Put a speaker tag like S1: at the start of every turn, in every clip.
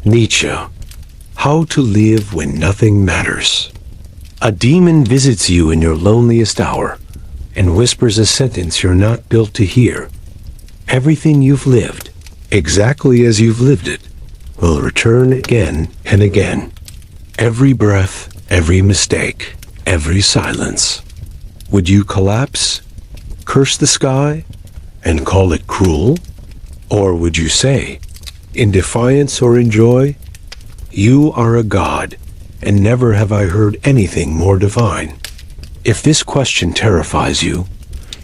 S1: Nietzsche. How to live when nothing matters. A demon visits you in your loneliest hour and whispers a sentence you're not built to hear. Everything you've lived, exactly as you've lived it, will return again and again. Every breath, every mistake, every silence. Would you collapse, curse the sky, and call it cruel? Or would you say, in defiance or in joy, you are a god, and never have I heard anything more divine? If this question terrifies you,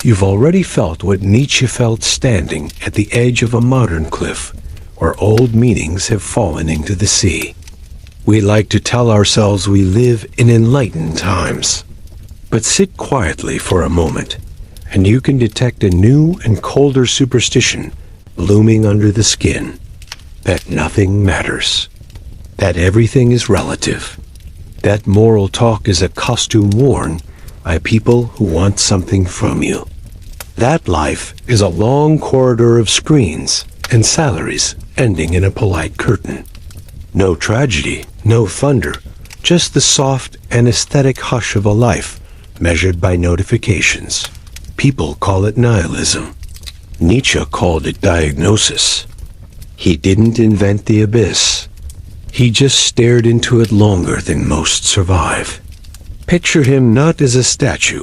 S1: you've already felt what Nietzsche felt standing at the edge of a modern cliff where old meanings have fallen into the sea. We like to tell ourselves we live in enlightened times. But sit quietly for a moment, and you can detect a new and colder superstition looming under the skin. That nothing matters. That everything is relative. That moral talk is a costume worn by people who want something from you. That life is a long corridor of screens and salaries ending in a polite curtain. No tragedy, no thunder, just the soft anesthetic hush of a life measured by notifications. People call it nihilism. Nietzsche called it diagnosis. He didn't invent the abyss. He just stared into it longer than most survive. Picture him not as a statue,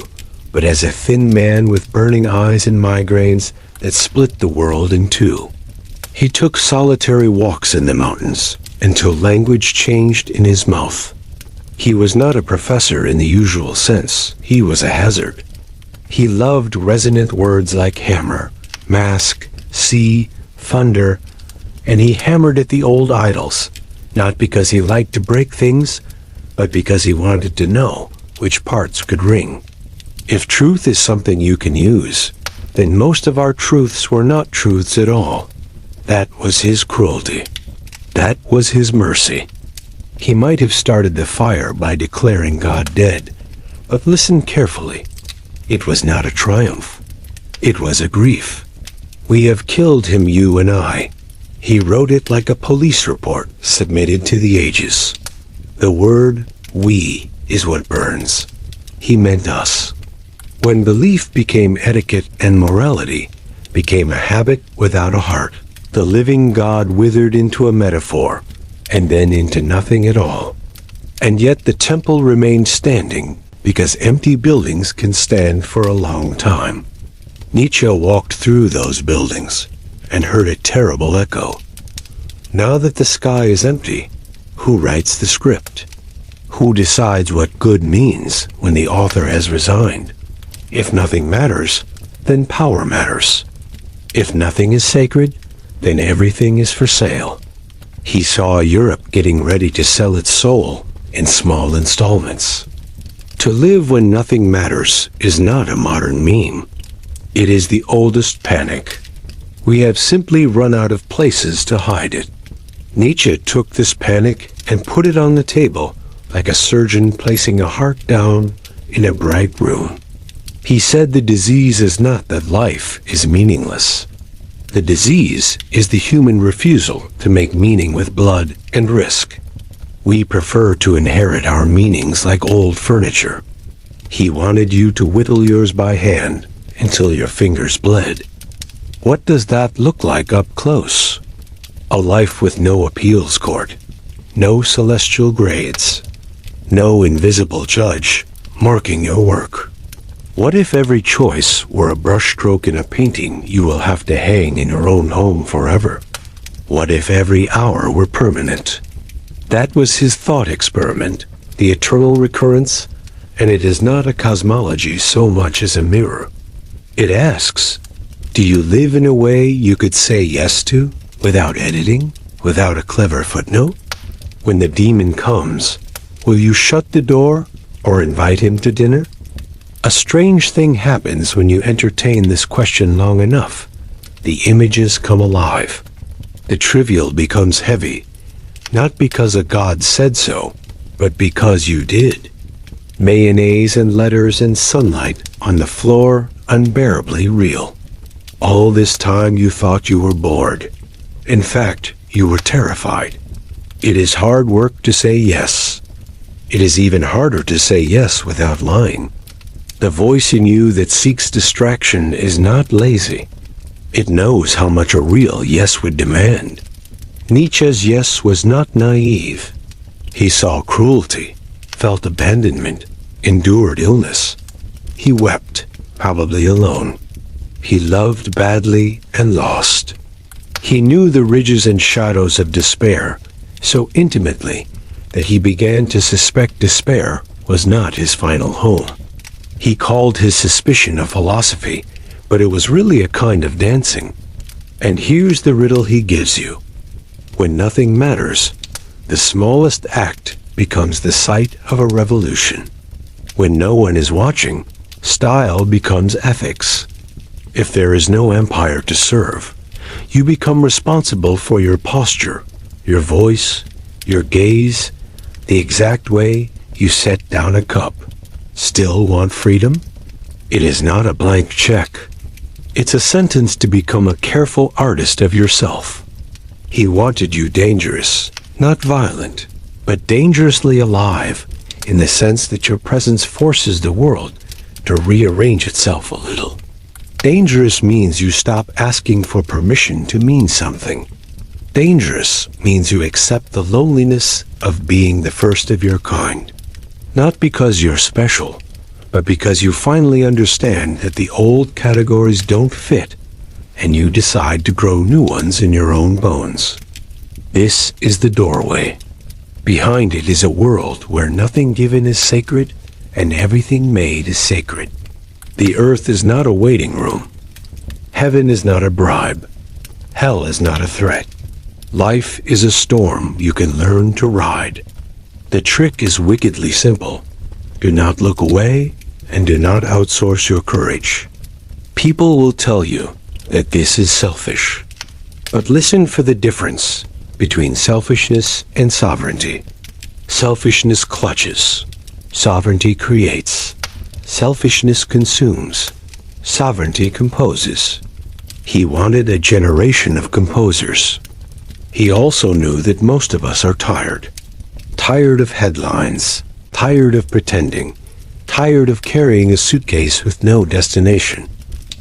S1: but as a thin man with burning eyes and migraines that split the world in two. He took solitary walks in the mountains until language changed in his mouth. He was not a professor in the usual sense. He was a hazard. He loved resonant words like hammer, mask, sea, thunder, and he hammered at the old idols, not because he liked to break things, but because he wanted to know which parts could ring. If truth is something you can use, then most of our truths were not truths at all. That was his cruelty. That was his mercy. He might have started the fire by declaring God dead, but listen carefully. It was not a triumph. It was a grief. We have killed him, you and I. He wrote it like a police report submitted to the ages. The word we is what burns. He meant us. When belief became etiquette and morality became a habit without a heart, the living God withered into a metaphor and then into nothing at all. And yet the temple remained standing because empty buildings can stand for a long time. Nietzsche walked through those buildings and heard a terrible echo. Now that the sky is empty, who writes the script? Who decides what good means when the author has resigned? If nothing matters, then power matters. If nothing is sacred, then everything is for sale. He saw Europe getting ready to sell its soul in small installments. To live when nothing matters is not a modern meme. It is the oldest panic. We have simply run out of places to hide it. Nietzsche took this panic and put it on the table like a surgeon placing a heart down in a bright room. He said the disease is not that life is meaningless. The disease is the human refusal to make meaning with blood and risk. We prefer to inherit our meanings like old furniture. He wanted you to whittle yours by hand until your fingers bled. What does that look like up close? A life with no appeals court, no celestial grades, no invisible judge marking your work. What if every choice were a brushstroke in a painting you will have to hang in your own home forever? What if every hour were permanent? That was his thought experiment, the eternal recurrence, and it is not a cosmology so much as a mirror. It asks, do you live in a way you could say yes to, without editing, without a clever footnote? When the demon comes, will you shut the door or invite him to dinner? A strange thing happens when you entertain this question long enough. The images come alive. The trivial becomes heavy, not because a god said so, but because you did. Mayonnaise and letters and sunlight on the floor, unbearably real. All this time you thought you were bored. In fact, you were terrified. It is hard work to say yes. It is even harder to say yes without lying. The voice in you that seeks distraction is not lazy. It knows how much a real yes would demand. Nietzsche's yes was not naive. He saw cruelty, felt abandonment, endured illness. He wept, probably alone. He loved badly and lost. He knew the ridges and shadows of despair so intimately that he began to suspect despair was not his final home. He called his suspicion a philosophy, but it was really a kind of dancing. And here's the riddle he gives you. When nothing matters, the smallest act becomes the site of a revolution. When no one is watching, style becomes ethics. If there is no empire to serve, you become responsible for your posture, your voice, your gaze, the exact way you set down a cup. Still want freedom? It is not a blank check. It's a sentence to become a careful artist of yourself. He wanted you dangerous, not violent, but dangerously alive, in the sense that your presence forces the world to rearrange itself a little. Dangerous means you stop asking for permission to mean something. Dangerous means you accept the loneliness of being the first of your kind. Not because you're special, but because you finally understand that the old categories don't fit, and you decide to grow new ones in your own bones. This is the doorway. Behind it is a world where nothing given is sacred, and everything made is sacred. The earth is not a waiting room. Heaven is not a bribe. Hell is not a threat. Life is a storm you can learn to ride. The trick is wickedly simple. Do not look away and do not outsource your courage. People will tell you that this is selfish. But listen for the difference between selfishness and sovereignty. Selfishness clutches. Sovereignty creates. Selfishness consumes. Sovereignty composes. He wanted a generation of composers. He also knew that most of us are tired. Tired of headlines. Tired of pretending. Tired of carrying a suitcase with no destination.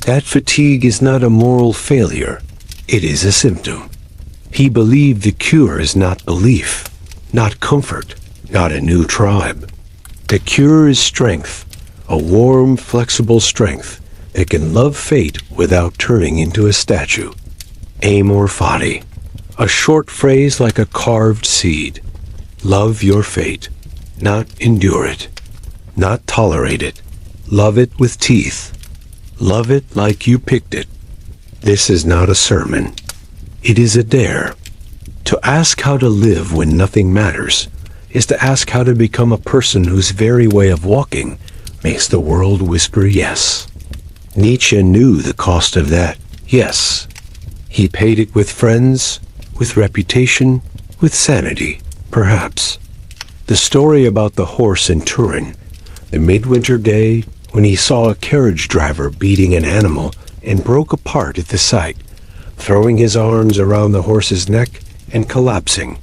S1: That fatigue is not a moral failure. It is a symptom. He believed the cure is not belief, not comfort, not a new tribe. The cure is strength, a warm, flexible strength that can love fate without turning into a statue. Amor fati, a short phrase like a carved seed. Love your fate, not endure it, not tolerate it. Love it with teeth. Love it like you picked it. This is not a sermon. It is a dare. To ask how to live when nothing matters is to ask how to become a person whose very way of walking makes the world whisper yes. Nietzsche knew the cost of that yes. He paid it with friends, with reputation, with sanity, perhaps. The story about the horse in Turin, the midwinter day when he saw a carriage driver beating an animal and broke apart at the sight, throwing his arms around the horse's neck and collapsing,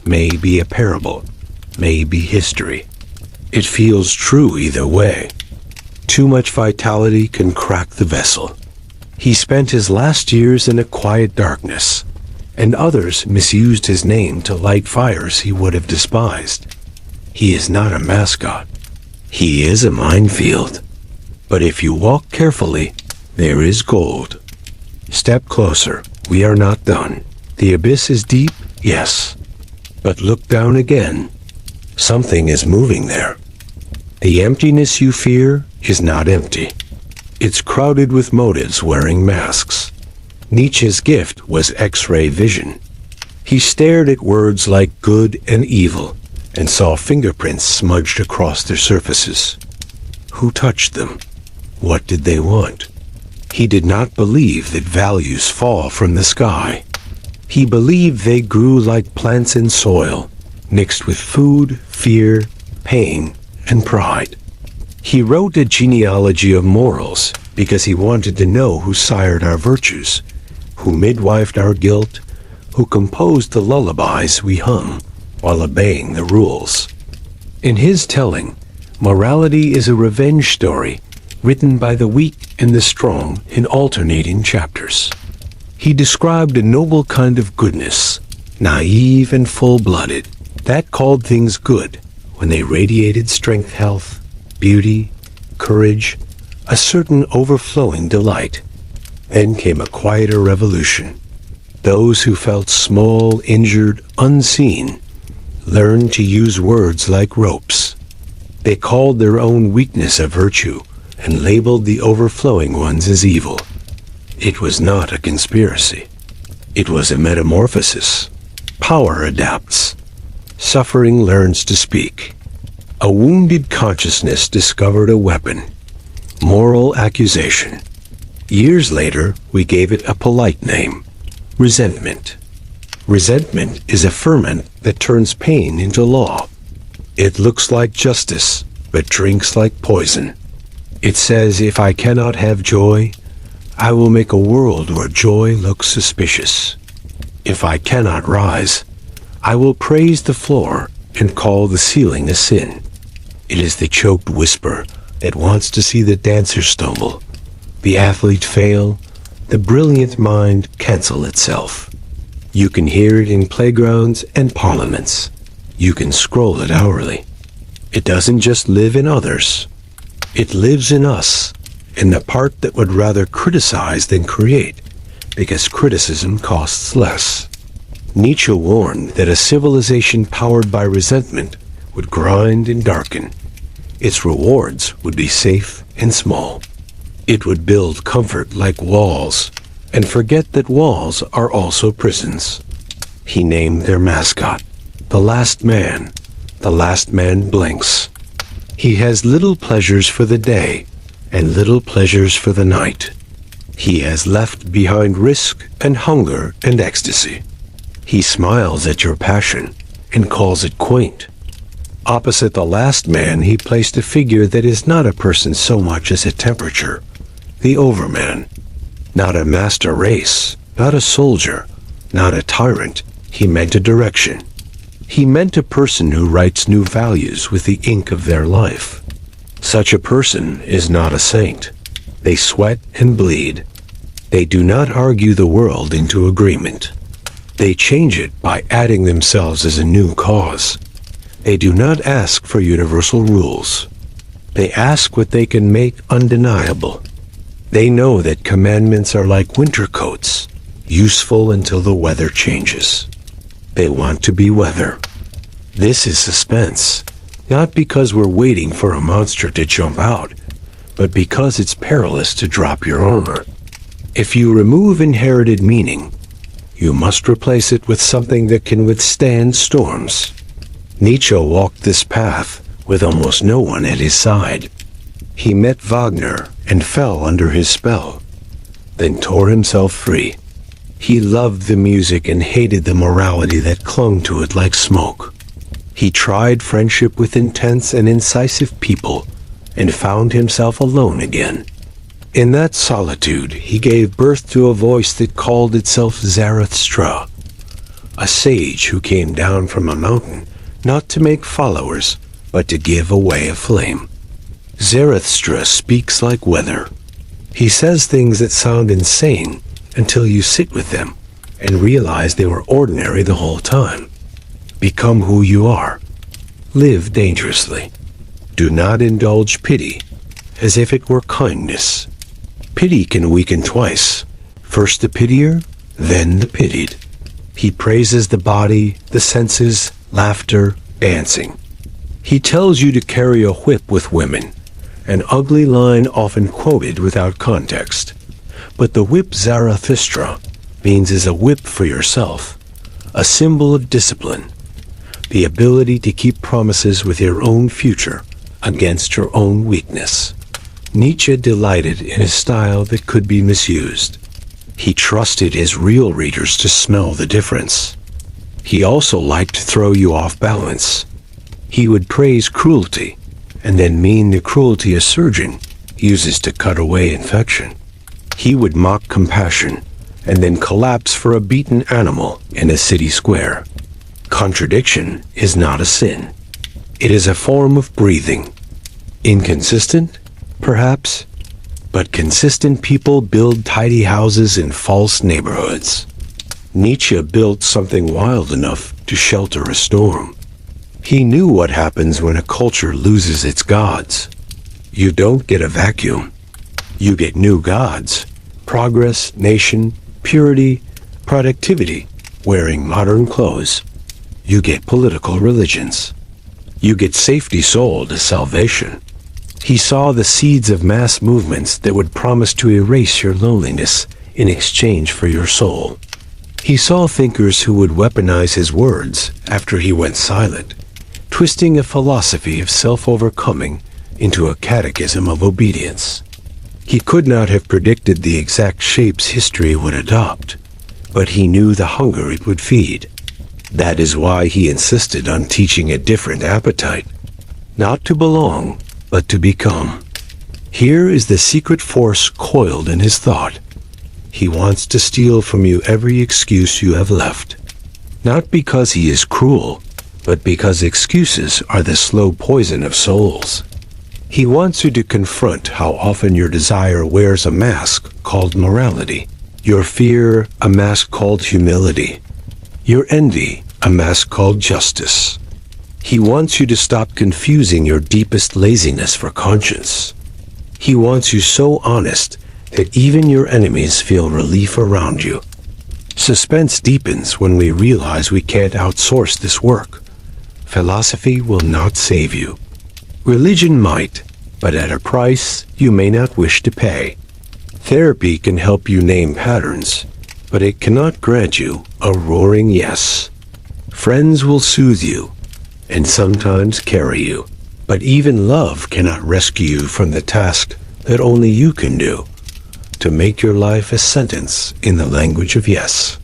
S1: may be a parable, may be history. It feels true either way. Too much vitality can crack the vessel. He spent his last years in a quiet darkness, and others misused his name to light fires he would have despised. He is not a mascot. He is a minefield. But if you walk carefully, there is gold. Step closer. We are not done. The abyss is deep, yes. But look down again. Something is moving there. The emptiness you fear is not empty. It's crowded with motives wearing masks. Nietzsche's gift was X-ray vision. He stared at words like good and evil and saw fingerprints smudged across their surfaces. Who touched them? What did they want? He did not believe that values fall from the sky. He believed they grew like plants in soil, mixed with food, fear, pain, and pride. He wrote a genealogy of morals because he wanted to know who sired our virtues, who midwifed our guilt, who composed the lullabies we hum. while obeying the rules. In his telling, morality is a revenge story written by the weak and the strong in alternating chapters. He described a noble kind of goodness, naive and full-blooded, that called things good when they radiated strength, health, beauty, courage, a certain overflowing delight. Then came a quieter revolution. Those who felt small, injured, unseen, learned to use words like ropes. They called their own weakness a virtue and labeled the overflowing ones as evil. It was not a conspiracy. It was a metamorphosis. Power adapts. Suffering learns to speak. A wounded consciousness discovered a weapon. Moral accusation. Years later, we gave it a polite name. Resentment. Resentment is a ferment that turns pain into law. It looks like justice, but drinks like poison. It says, if I cannot have joy, I will make a world where joy looks suspicious. If I cannot rise, I will praise the floor and call the ceiling a sin. It is the choked whisper that wants to see the dancer stumble, the athlete fail, the brilliant mind cancel itself. You can hear it in playgrounds and parliaments. You can scroll it hourly. It doesn't just live in others. It lives in us, in the part that would rather criticize than create, because criticism costs less. Nietzsche warned that a civilization powered by resentment would grind and darken. Its rewards would be safe and small. It would build comfort like walls, and forget that walls are also prisons. He named their mascot, the last man. The last man blinks. He has little pleasures for the day, and little pleasures for the night. He has left behind risk and hunger and ecstasy. He smiles at your passion and calls it quaint. Opposite the last man, he placed a figure that is not a person so much as a temperature, the overman. Not a master race, not a soldier, not a tyrant. He meant a direction. He meant a person who writes new values with the ink of their life. Such a person is not a saint. They sweat and bleed. They do not argue the world into agreement. They change it by adding themselves as a new cause. They do not ask for universal rules. They ask what they can make undeniable. They know that commandments are like winter coats, useful until the weather changes. They want to be weather. This is suspense, not because we're waiting for a monster to jump out, but because it's perilous to drop your armor. If you remove inherited meaning, you must replace it with something that can withstand storms. Nietzsche walked this path with almost no one at his side. He met Wagner and fell under his spell, then tore himself free. He loved the music and hated the morality that clung to it like smoke. He tried friendship with intense and incisive people and found himself alone again. In that solitude, he gave birth to a voice that called itself Zarathustra, a sage who came down from a mountain not to make followers, but to give away a flame. Zarathustra speaks like weather. He says things that sound insane until you sit with them and realize they were ordinary the whole time. Become who you are. Live dangerously. Do not indulge pity as if it were kindness. Pity can weaken twice. First the pitier, then the pitied. He praises the body, the senses, laughter, dancing. He tells you to carry a whip with women, an ugly line often quoted without context. But the whip Zarathustra means is a whip for yourself, a symbol of discipline, the ability to keep promises with your own future against your own weakness. Nietzsche delighted in a style that could be misused. He trusted his real readers to smell the difference. He also liked to throw you off balance. He would praise cruelty and then mean the cruelty a surgeon uses to cut away infection. He would mock compassion and then collapse for a beaten animal in a city square. Contradiction is not a sin. It is a form of breathing. Inconsistent, perhaps, but consistent people build tidy houses in false neighborhoods. Nietzsche built something wild enough to shelter a storm. He knew what happens when a culture loses its gods. You don't get a vacuum. You get new gods: progress, nation, purity, productivity, wearing modern clothes. You get political religions. You get safety sold as salvation. He saw the seeds of mass movements that would promise to erase your loneliness in exchange for your soul. He saw thinkers who would weaponize his words after he went silent, twisting a philosophy of self-overcoming into a catechism of obedience. He could not have predicted the exact shapes history would adopt, but he knew the hunger it would feed. That is why he insisted on teaching a different appetite, not to belong, but to become. Here is the secret force coiled in his thought. He wants to steal from you every excuse you have left, not because he is cruel, but because excuses are the slow poison of souls. He wants you to confront how often your desire wears a mask called morality, your fear a mask called humility, your envy a mask called justice. He wants you to stop confusing your deepest laziness for conscience. He wants you so honest that even your enemies feel relief around you. Suspense deepens when we realize we can't outsource this work. Philosophy will not save you. Religion might, but at a price you may not wish to pay. Therapy can help you name patterns, but it cannot grant you a roaring yes. Friends will soothe you, and sometimes carry you, but even love cannot rescue you from the task that only you can do, to make your life a sentence in the language of yes.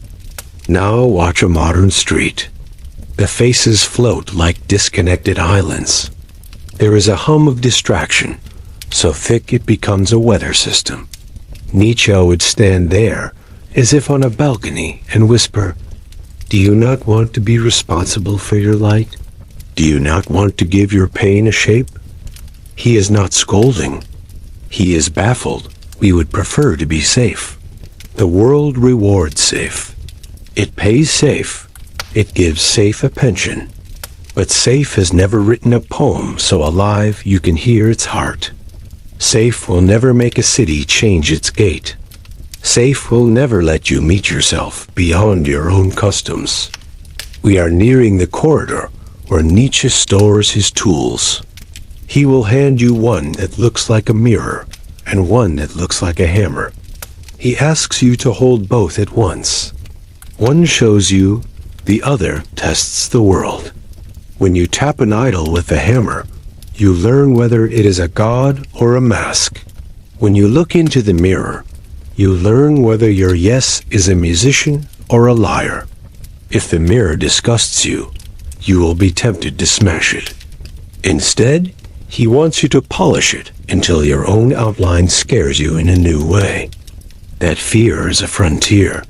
S1: Now watch a modern street. The faces float like disconnected islands. There is a hum of distraction, so thick it becomes a weather system. Nietzsche would stand there, as if on a balcony, and whisper, "Do you not want to be responsible for your light? Do you not want to give your pain a shape?" He is not scolding. He is baffled. We would prefer to be safe. The world rewards safe. It pays safe. It gives safe a pension. But safe has never written a poem so alive you can hear its heart. Safe will never make a city change its gate. Safe will never let you meet yourself beyond your own customs. We are nearing the corridor where Nietzsche stores his tools. He will hand you one that looks like a mirror and one that looks like a hammer. He asks you to hold both at once. One shows you, the other tests the world. When you tap an idol with the hammer, you learn whether it is a god or a mask. When you look into the mirror, you learn whether your yes is a musician or a liar. If the mirror disgusts you, you will be tempted to smash it. Instead, he wants you to polish it until your own outline scares you in a new way. That fear is a frontier.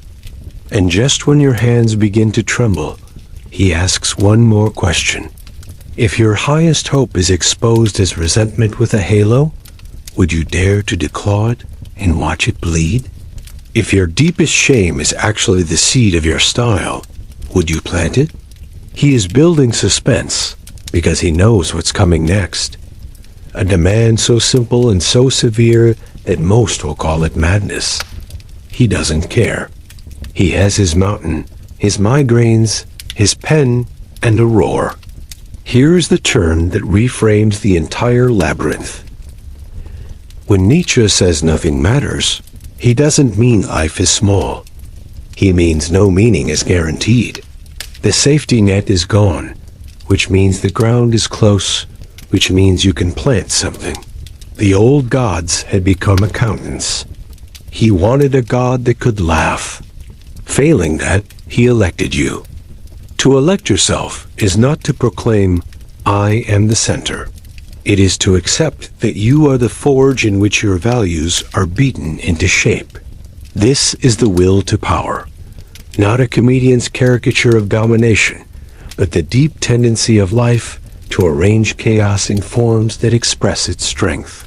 S1: And just when your hands begin to tremble, he asks one more question. If your highest hope is exposed as resentment with a halo, would you dare to declaw it and watch it bleed? If your deepest shame is actually the seed of your style, would you plant it? He is building suspense because he knows what's coming next. A demand so simple and so severe that most will call it madness. He doesn't care. He has his mountain, his migraines, his pen, and a roar. Here's the turn that reframes the entire labyrinth. When Nietzsche says nothing matters, he doesn't mean life is small. He means no meaning is guaranteed. The safety net is gone, which means the ground is close, which means you can plant something. The old gods had become accountants. He wanted a god that could laugh. Failing that, he elected you. To elect yourself is not to proclaim, "I am the center." It is to accept that you are the forge in which your values are beaten into shape. This is the will to power, not a comedian's caricature of domination, but the deep tendency of life to arrange chaos in forms that express its strength.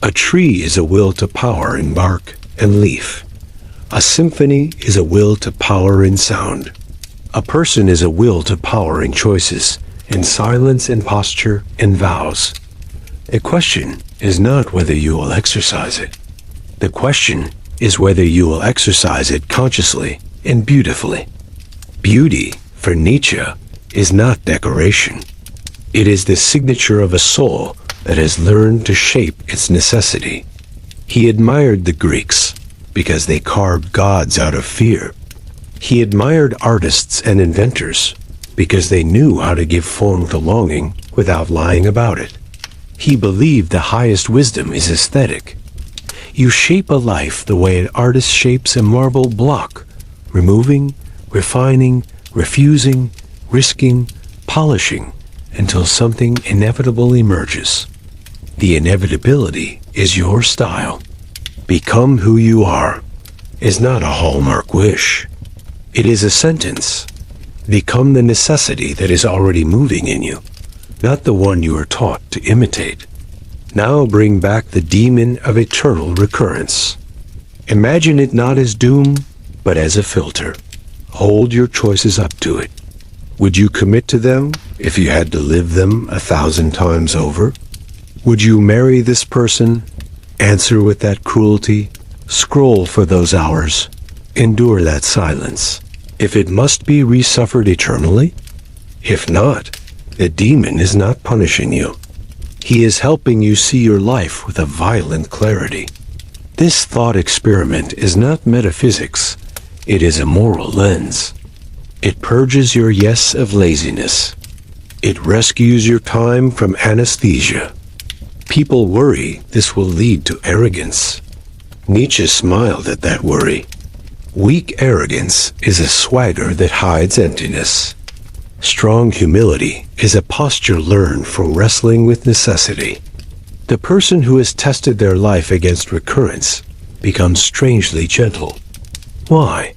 S1: A tree is a will to power in bark and leaf. A symphony is a will to power in sound. A person is a will to power in choices, in silence and posture and vows. The question is not whether you will exercise it. The question is whether you will exercise it consciously and beautifully. Beauty, for Nietzsche, is not decoration. It is the signature of a soul that has learned to shape its necessity. He admired the Greeks because they carved gods out of fear. He admired artists and inventors because they knew how to give form to longing without lying about it. He believed the highest wisdom is aesthetic. You shape a life the way an artist shapes a marble block, removing, refining, refusing, risking, polishing, until something inevitable emerges. The inevitability is your style. Become who you are is not a hallmark wish. It is a sentence. Become the necessity that is already moving in you, not the one you are taught to imitate. Now bring back the demon of eternal recurrence. Imagine it not as doom, but as a filter. Hold your choices up to it. Would you commit to them if you had to live them 1,000 times over? Would you marry this person, answer with that cruelty, scroll for those hours, endure that silence, if it must be resuffered eternally? If not, the demon is not punishing you. He is helping you see your life with a violent clarity. This thought experiment is not metaphysics. It is a moral lens. It purges your yes of laziness. It rescues your time from anesthesia. People worry this will lead to arrogance. Nietzsche smiled at that worry. Weak arrogance is a swagger that hides emptiness. Strong humility is a posture learned from wrestling with necessity. The person who has tested their life against recurrence becomes strangely gentle. Why?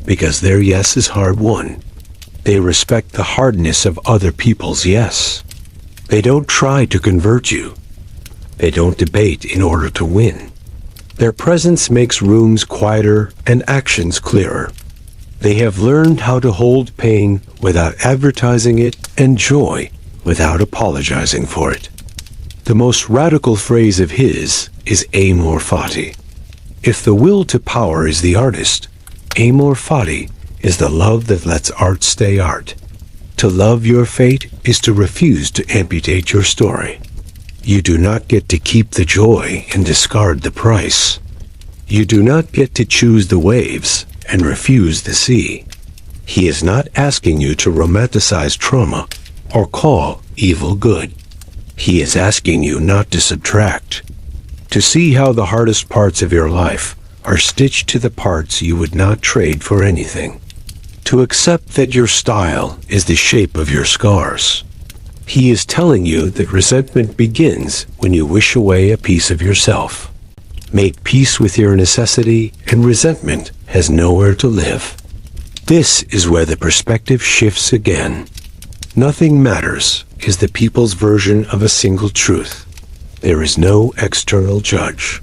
S1: Because their yes is hard-won. They respect the hardness of other people's yes. They don't try to convert you. They don't debate in order to win. Their presence makes rooms quieter and actions clearer. They have learned how to hold pain without advertising it and joy without apologizing for it. The most radical phrase of his is amor fati. If the will to power is the artist, amor fati is the love that lets art stay art. To love your fate is to refuse to amputate your story. You do not get to keep the joy and discard the price. You do not get to choose the waves and refuse the sea. He is not asking you to romanticize trauma or call evil good. He is asking you not to subtract, to see how the hardest parts of your life are stitched to the parts you would not trade for anything, to accept that your style is the shape of your scars. He is telling you that resentment begins when you wish away a piece of yourself. Make peace with your necessity, and resentment has nowhere to live. This is where the perspective shifts again. Nothing matters is the people's version of a single truth. There is no external judge.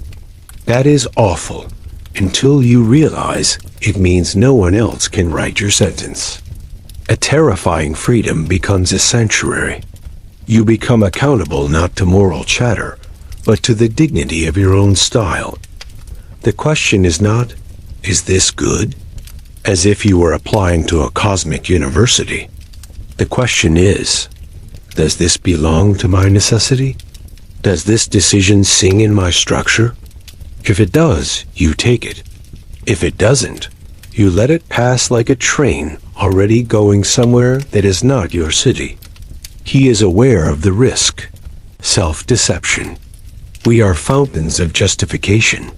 S1: That is awful until you realize it means no one else can write your sentence. A terrifying freedom becomes a sanctuary. You become accountable not to moral chatter, but to the dignity of your own style. The question is not, is this good? As if you were applying to a cosmic university. The question is, does this belong to my necessity? Does this decision sing in my structure? If it does, you take it. If it doesn't, you let it pass like a train already going somewhere that is not your city. He is aware of the risk, self-deception. We are fountains of justification.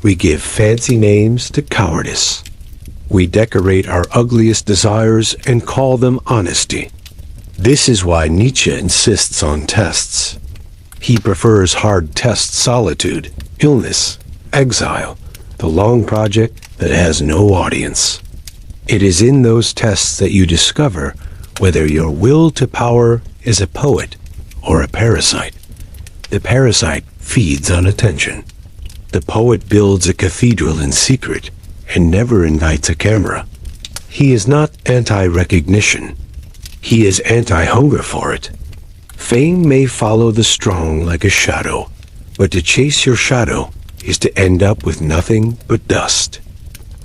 S1: We give fancy names to cowardice. We decorate our ugliest desires and call them honesty. This is why Nietzsche insists on tests. He prefers hard-test solitude, illness, exile, the long project that has no audience. It is in those tests that you discover whether your will to power is a poet or a parasite. The parasite feeds on attention. The poet builds a cathedral in secret and never invites a camera. He is not anti-recognition. He is anti-hunger for it. Fame may follow the strong like a shadow, but to chase your shadow is to end up with nothing but dust.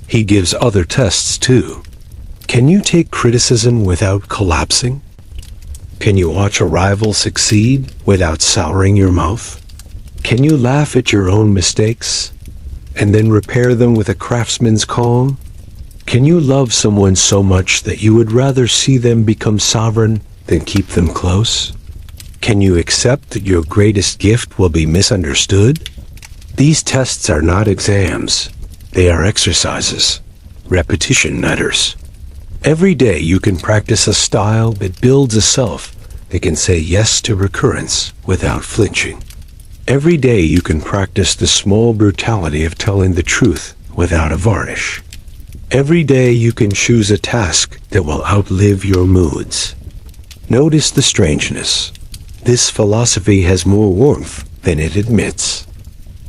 S1: He gives other tests too. Can you take criticism without collapsing? Can you watch a rival succeed without souring your mouth? Can you laugh at your own mistakes and then repair them with a craftsman's calm? Can you love someone so much that you would rather see them become sovereign than keep them close? Can you accept that your greatest gift will be misunderstood? These tests are not exams. They are exercises. Repetition matters. Every day you can practice a style that builds a self that can say yes to recurrence without flinching. Every day you can practice the small brutality of telling the truth without a varnish. Every day you can choose a task that will outlive your moods. Notice the strangeness. This philosophy has more warmth than it admits.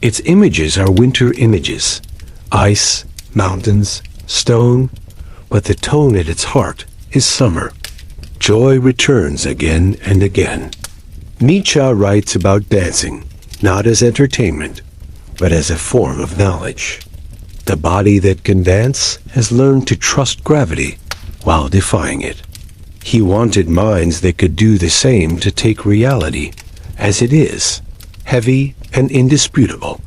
S1: Its images are winter images, ice, mountains, stone, but the tone at its heart is summer. Joy returns again and again. Nietzsche writes about dancing, not as entertainment, but as a form of knowledge. The body that can dance has learned to trust gravity while defying it. He wanted minds that could do the same to take reality as it is, heavy and indisputable,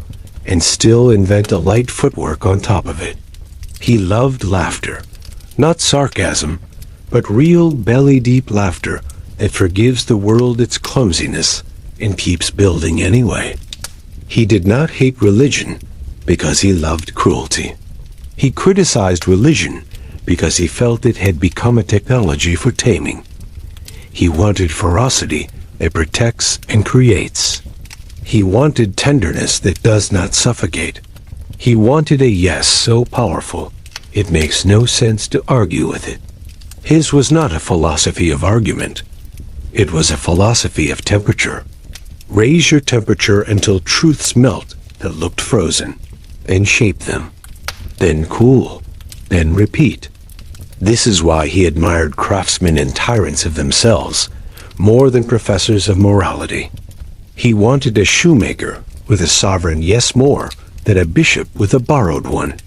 S1: and still invent a light footwork on top of it. He loved laughter, not sarcasm, but real belly-deep laughter that forgives the world its clumsiness and keeps building anyway. He did not hate religion because he loved cruelty. He criticized religion because he felt it had become a technology for taming. He wanted ferocity that protects and creates. He wanted tenderness that does not suffocate. He wanted a yes so powerful it makes no sense to argue with it. His was not a philosophy of argument. It was a philosophy of temperature. Raise your temperature until truths melt that looked frozen, and shape them. Then cool, then repeat. This is why he admired craftsmen and tyrants of themselves more than professors of morality. He wanted a shoemaker with a sovereign yes more than a bishop with a borrowed one.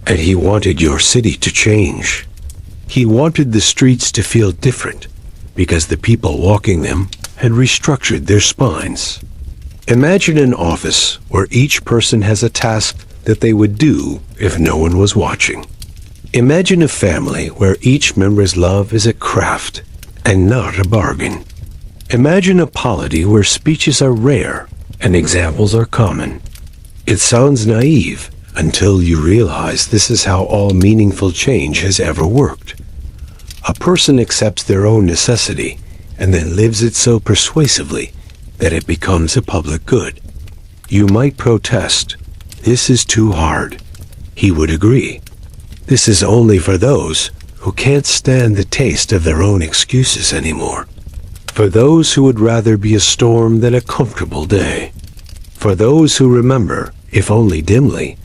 S1: And he wanted your city to change. He wanted the streets to feel different because the people walking them had restructured their spines. Imagine an office where each person has a task that they would do if no one was watching. Imagine a family where each member's love is a craft and not a bargain. Imagine a polity where speeches are rare and examples are common. It sounds naive until you realize this is how all meaningful change has ever worked. A person accepts their own necessity and then lives it so persuasively that it becomes a public good. You might protest, "This is too hard." He would agree. This is only for those who can't stand the taste of their own excuses anymore. For those who would rather be a storm than a comfortable day. For those who remember, if only dimly,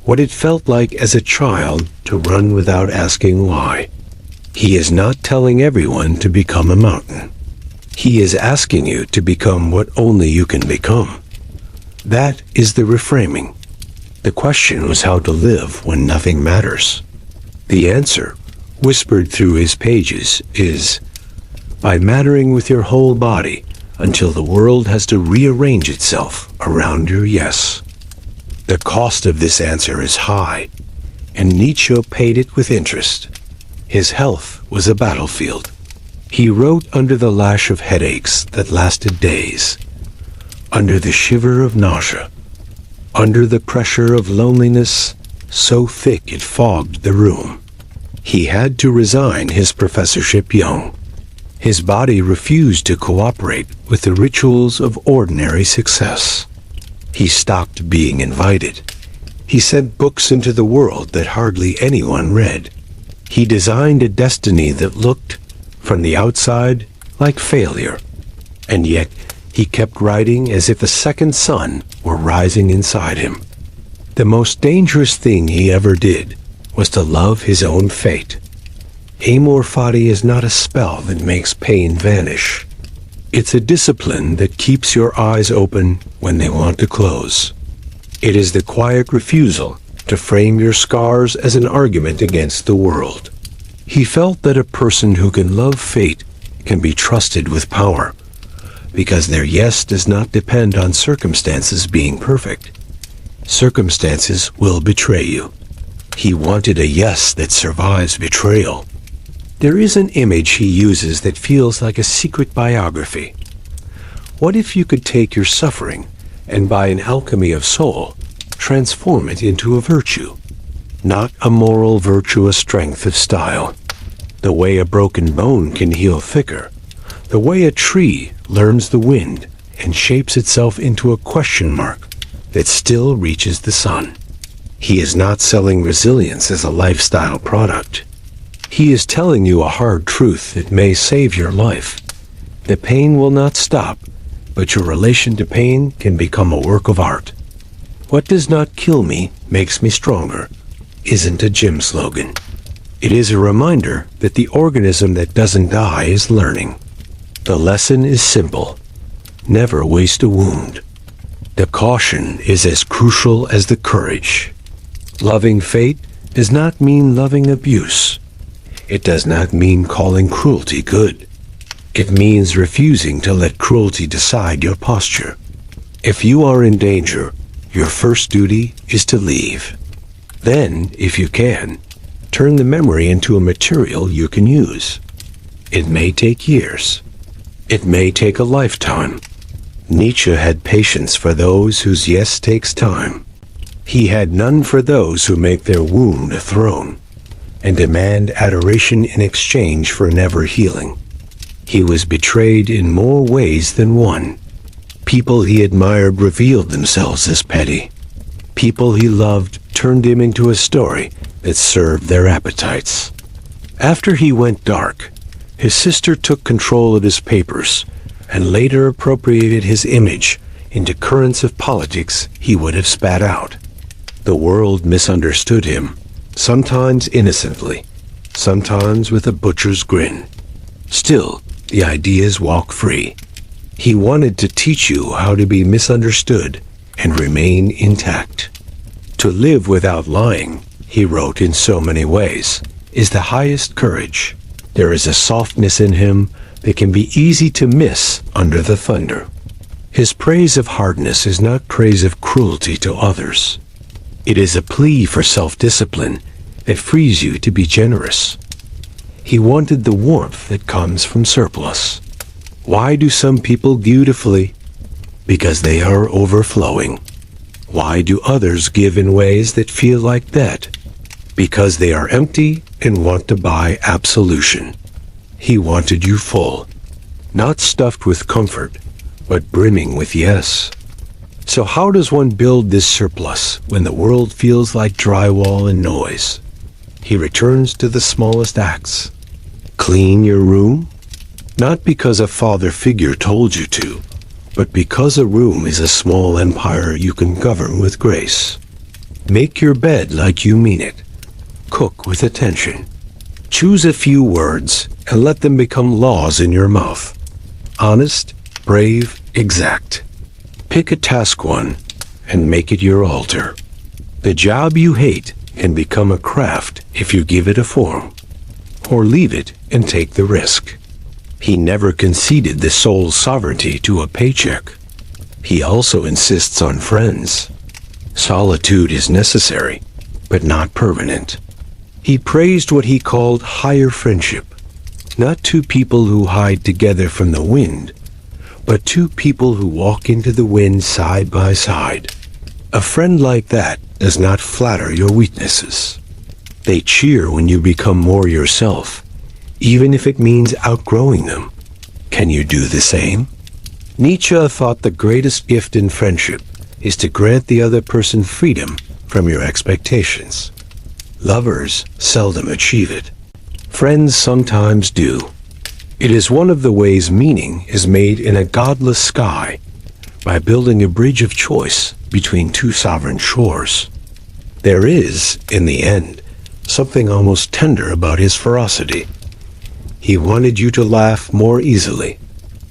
S1: what it felt like as a child to run without asking why. He is not telling everyone to become a mountain. He is asking you to become what only you can become. That is the reframing. The question was how to live when nothing matters. The answer, whispered through his pages, is by mattering with your whole body until the world has to rearrange itself around your yes. The cost of this answer is high, and Nietzsche paid it with interest. His health was a battlefield. He wrote under the lash of headaches that lasted days, under the shiver of nausea, under the pressure of loneliness so thick it fogged the room. He had to resign his professorship young. His body refused to cooperate with the rituals of ordinary success. He stopped being invited. He sent books into the world that hardly anyone read. He designed a destiny that looked From the outside, like failure. And yet, he kept writing as if a second sun were rising inside him. The most dangerous thing he ever did was to love his own fate. Amor fati is not a spell that makes pain vanish. It's a discipline that keeps your eyes open when they want to close. It is the quiet refusal to frame your scars as an argument against the world. He felt that a person who can love fate can be trusted with power, because their yes does not depend on circumstances being perfect. Circumstances will betray you. He wanted a yes that survives betrayal. There is an image he uses that feels like a secret biography. What if you could take your suffering and, by an alchemy of soul, transform it into a virtue? Not a moral, virtuous strength of style. The way a broken bone can heal thicker. The way a tree learns the wind and shapes itself into a question mark that still reaches the sun. He is not selling resilience as a lifestyle product. He is telling you a hard truth that may save your life. The pain will not stop, but your relation to pain can become a work of art. What does not kill me makes me stronger isn't a gym slogan. It is a reminder that the organism that doesn't die is learning. The lesson is simple. Never waste a wound. The caution is as crucial as the courage. Loving fate does not mean loving abuse. It does not mean calling cruelty good. It means refusing to let cruelty decide your posture. If you are in danger, your first duty is to leave. Then, if you can, turn the memory into a material you can use. It may take years. It may take a lifetime. Nietzsche had patience for those whose yes takes time. He had none for those who make their wound a throne and demand adoration in exchange for never healing. He was betrayed in more ways than one. People he admired revealed themselves as petty. People he loved turned him into a story that served their appetites. After he went dark, his sister took control of his papers and later appropriated his image into currents of politics he would have spat out. The world misunderstood him, sometimes innocently, sometimes with a butcher's grin. Still, the ideas walk free. He wanted to teach you how to be misunderstood and remain intact. To live without lying, he wrote in so many ways, is the highest courage. There is a softness in him that can be easy to miss under the thunder. His praise of hardness is not praise of cruelty to others. It is a plea for self-discipline that frees you to be generous. He wanted the warmth that comes from surplus. Why do some people beautifully? Because they are overflowing. Why do others give in ways that feel like debt? Because they are empty and want to buy absolution. He wanted you full, not stuffed with comfort, but brimming with yes. So how does one build this surplus when the world feels like drywall and noise? He returns to the smallest acts. Clean your room? Not because a father figure told you to, but because a room is a small empire you can govern with grace. Make your bed like you mean it. Cook with attention. Choose a few words and let them become laws in your mouth. Honest, brave, exact. Pick a task one and make it your altar. The job you hate can become a craft if you give it a form. Or leave it and take the risk. He never conceded the soul's sovereignty to a paycheck. He also insists on friends. Solitude is necessary, but not permanent. He praised what he called higher friendship, not two people who hide together from the wind, but two people who walk into the wind side by side. A friend like that does not flatter your weaknesses. They cheer when you become more yourself, even if it means outgrowing them. Can you do the same? Nietzsche thought the greatest gift in friendship is to grant the other person freedom from your expectations. Lovers seldom achieve it. Friends sometimes do. It is one of the ways meaning is made in a godless sky, by building a bridge of choice between two sovereign shores. There is, in the end, something almost tender about his ferocity. He wanted you to laugh more easily.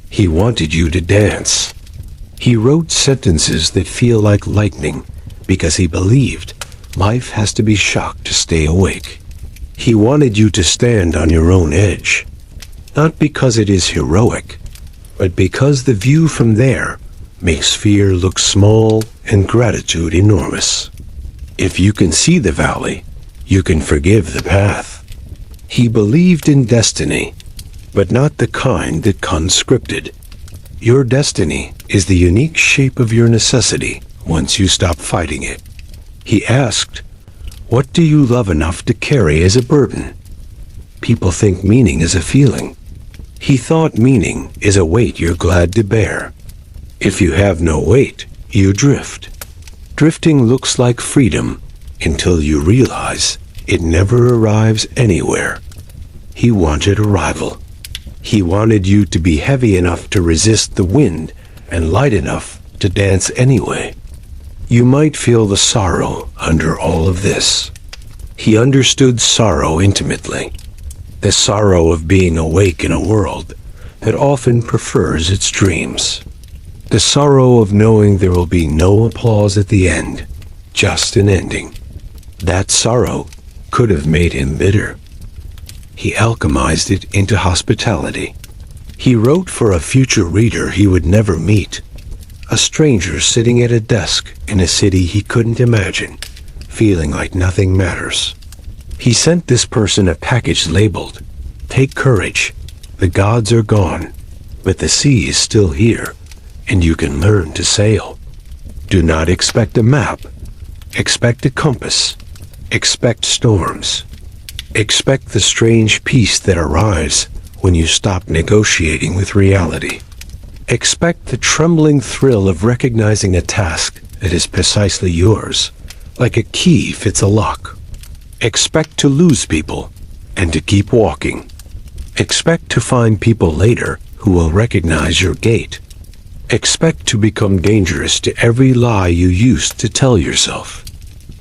S1: He wanted you to dance. He wrote sentences that feel like lightning because he believed life has to be shocked to stay awake. He wanted you to stand on your own edge, not because it is heroic, but because the view from there makes fear look small and gratitude enormous. If you can see the valley, you can forgive the path. He believed in destiny, but not the kind that comes scripted. Your destiny is the unique shape of your necessity once you stop fighting it. He asked, "What do you love enough to carry as a burden?" People think meaning is a feeling. He thought meaning is a weight you're glad to bear. If you have no weight, you drift. Drifting looks like freedom until you realize it never arrives anywhere. He wanted arrival. He wanted you to be heavy enough to resist the wind and light enough to dance anyway. You might feel the sorrow under all of this. He understood sorrow intimately. The sorrow of being awake in a world that often prefers its dreams. The sorrow of knowing there will be no applause at the end, just an ending. That sorrow could have made him bitter. He alchemized it into hospitality. He wrote for a future reader he would never meet, a stranger sitting at a desk in a city he couldn't imagine, feeling like nothing matters. He sent this person a package labeled, "Take courage, the gods are gone, but the sea is still here, and you can learn to sail. Do not expect a map, expect a compass, expect storms. Expect the strange peace that arrives when you stop negotiating with reality. Expect the trembling thrill of recognizing a task that is precisely yours, like a key fits a lock. Expect to lose people and to keep walking. Expect to find people later who will recognize your gait. Expect to become dangerous to every lie you used to tell yourself.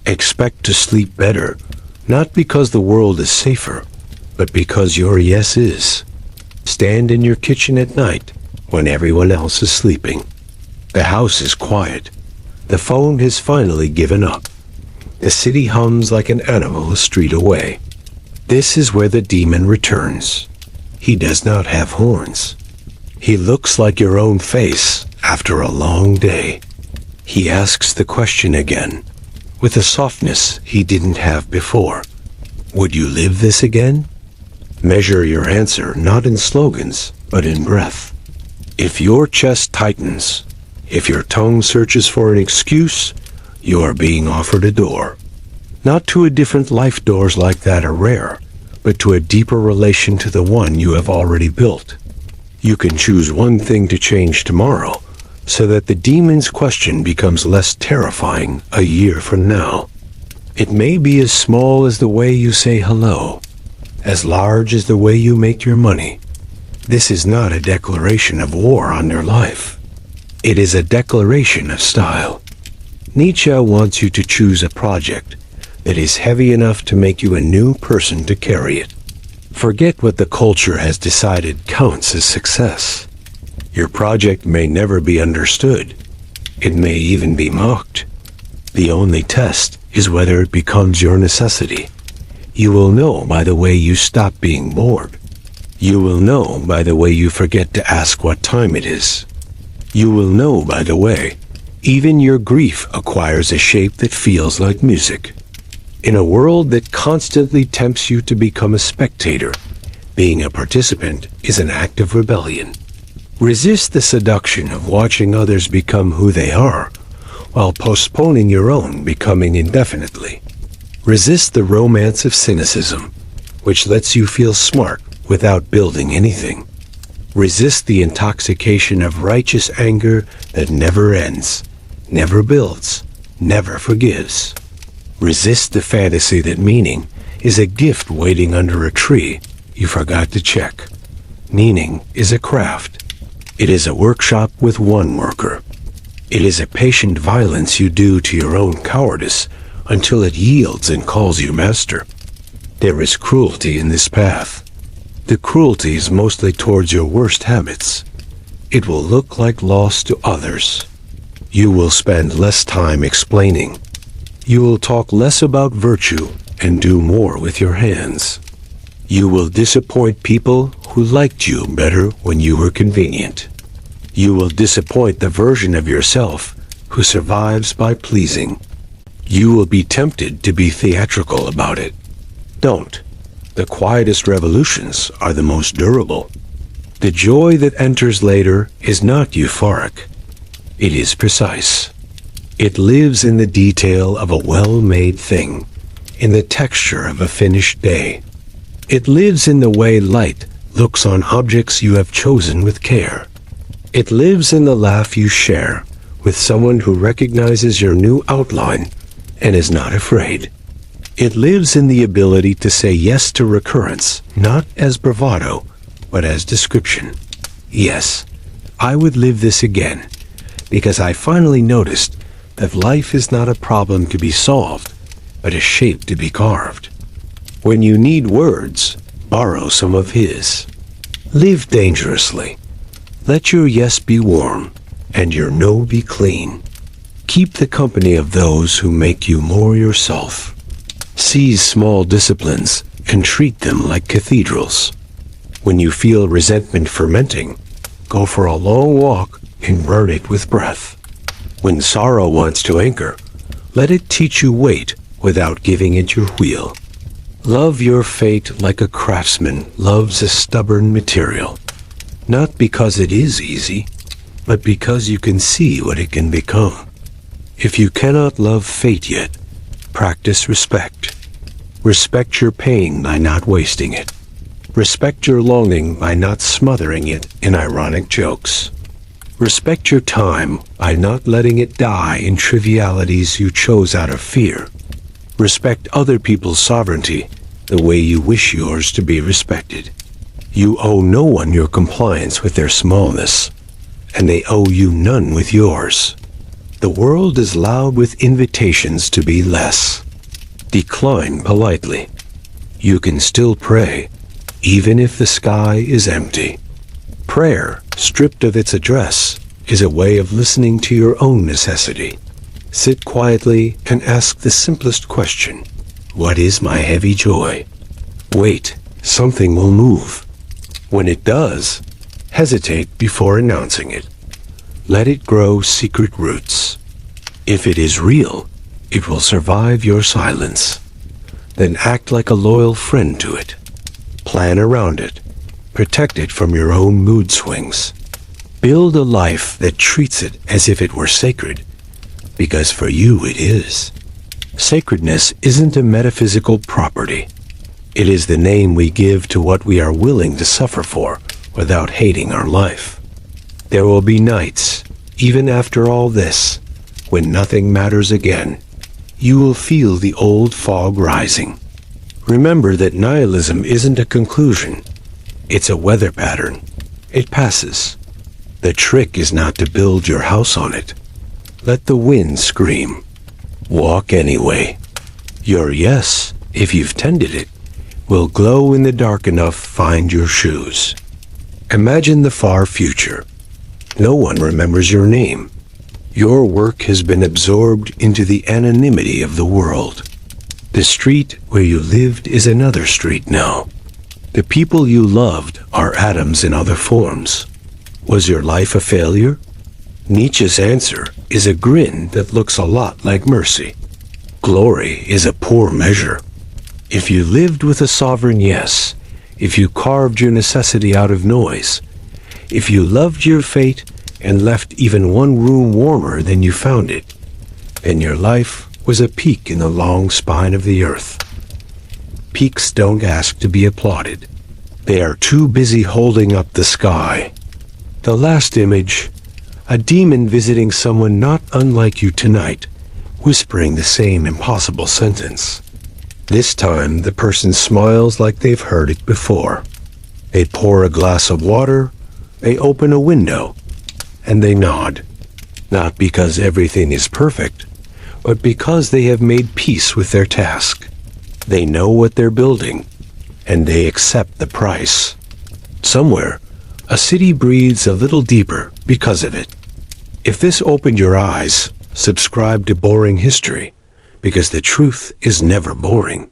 S1: Expect to sleep better, not because the world is safer, but because your yes is. Stand in your kitchen at night when everyone else is sleeping. The house is quiet. The phone has finally given up. The city hums like an animal a street away. This is where the demon returns. He does not have horns. He looks like your own face after a long day. He asks the question again, with a softness he didn't have before. Would you live this again? Measure your answer not in slogans, but in breath. If your chest tightens, if your tongue searches for an excuse, you are being offered a door. Not to a different life. Doors like that are rare, but to a deeper relation to the one you have already built. You can choose one thing to change tomorrow, so that the demon's question becomes less terrifying a year from now. It may be as small as the way you say hello, as large as the way you make your money. This is not a declaration of war on your life. It is a declaration of style. Nietzsche wants you to choose a project that is heavy enough to make you a new person to carry it. Forget what the culture has decided counts as success. Your project may never be understood. It may even be mocked. The only test is whether it becomes your necessity. You will know by the way you stop being bored. You will know by the way you forget to ask what time it is. You will know by the way even your grief acquires a shape that feels like music. In a world that constantly tempts you to become a spectator, being a participant is an act of rebellion. Resist the seduction of watching others become who they are, while postponing your own becoming indefinitely. Resist the romance of cynicism, which lets you feel smart without building anything. Resist the intoxication of righteous anger that never ends, never builds, never forgives. Resist the fantasy that meaning is a gift waiting under a tree you forgot to check. Meaning is a craft. It is a workshop with one worker. It is a patient violence you do to your own cowardice until it yields and calls you master. There is cruelty in this path. The cruelty is mostly towards your worst habits. It will look like loss to others. You will spend less time explaining. You will talk less about virtue and do more with your hands. You will disappoint people who liked you better when you were convenient. You will disappoint the version of yourself who survives by pleasing. You will be tempted to be theatrical about it. Don't. The quietest revolutions are the most durable. The joy that enters later is not euphoric. It is precise. It lives in the detail of a well-made thing, in the texture of a finished day. It lives in the way light looks on objects you have chosen with care. It lives in the laugh you share with someone who recognizes your new outline and is not afraid. It lives in the ability to say yes to recurrence, not as bravado, but as description. Yes, I would live this again, because I finally noticed that life is not a problem to be solved, but a shape to be carved. When you need words, borrow some of his. Live dangerously. Let your yes be warm, and your no be clean. Keep the company of those who make you more yourself. Seize small disciplines and treat them like cathedrals. When you feel resentment fermenting, go for a long walk and burn it with breath. When sorrow wants to anchor, let it teach you weight without giving it your wheel. Love your fate like a craftsman loves a stubborn material, not because it is easy, but because you can see what it can become. If you cannot love fate yet, practice respect. Respect your pain by not wasting it. Respect your longing by not smothering it in ironic jokes. Respect your time by not letting it die in trivialities you chose out of fear. Respect other people's sovereignty the way you wish yours to be respected. You owe no one your compliance with their smallness, and they owe you none with yours. The world is loud with invitations to be less. Decline politely. You can still pray, even if the sky is empty. Prayer, stripped of its address, is a way of listening to your own necessity. Sit quietly and ask the simplest question. What is my heavy joy? Wait, something will move. When it does, hesitate before announcing it. Let it grow secret roots. If it is real, it will survive your silence. Then act like a loyal friend to it. Plan around it. Protect it from your own mood swings. Build a life that treats it as if it were sacred, because for you it is. Sacredness isn't a metaphysical property. It is the name we give to what we are willing to suffer for without hating our life. There will be nights, even after all this, when nothing matters again. You will feel the old fog rising. Remember that nihilism isn't a conclusion. It's a weather pattern. It passes. The trick is not to build your house on it. Let the wind scream. Walk anyway. Your yes, if you've tended it, will glow in the dark enough find your shoes. Imagine the far future. No one remembers your name. Your work has been absorbed into the anonymity of the world. The street where you lived is another street now. The people you loved are atoms in other forms. Was your life a failure? Nietzsche's answer is a grin that looks a lot like mercy. Glory is a poor measure. If you lived with a sovereign yes, if you carved your necessity out of noise, if you loved your fate and left even one room warmer than you found it, then your life was a peak in the long spine of the earth. Peaks don't ask to be applauded. They are too busy holding up the sky. The last image, a demon visiting someone not unlike you tonight, whispering the same impossible sentence. This time the person smiles like they've heard it before. They pour a glass of water, they open a window, and they nod. Not because everything is perfect, but because they have made peace with their task. They know what they're building, and they accept the price. Somewhere, a city breathes a little deeper because of it. If this opened your eyes, subscribe to Boring History, because the truth is never boring.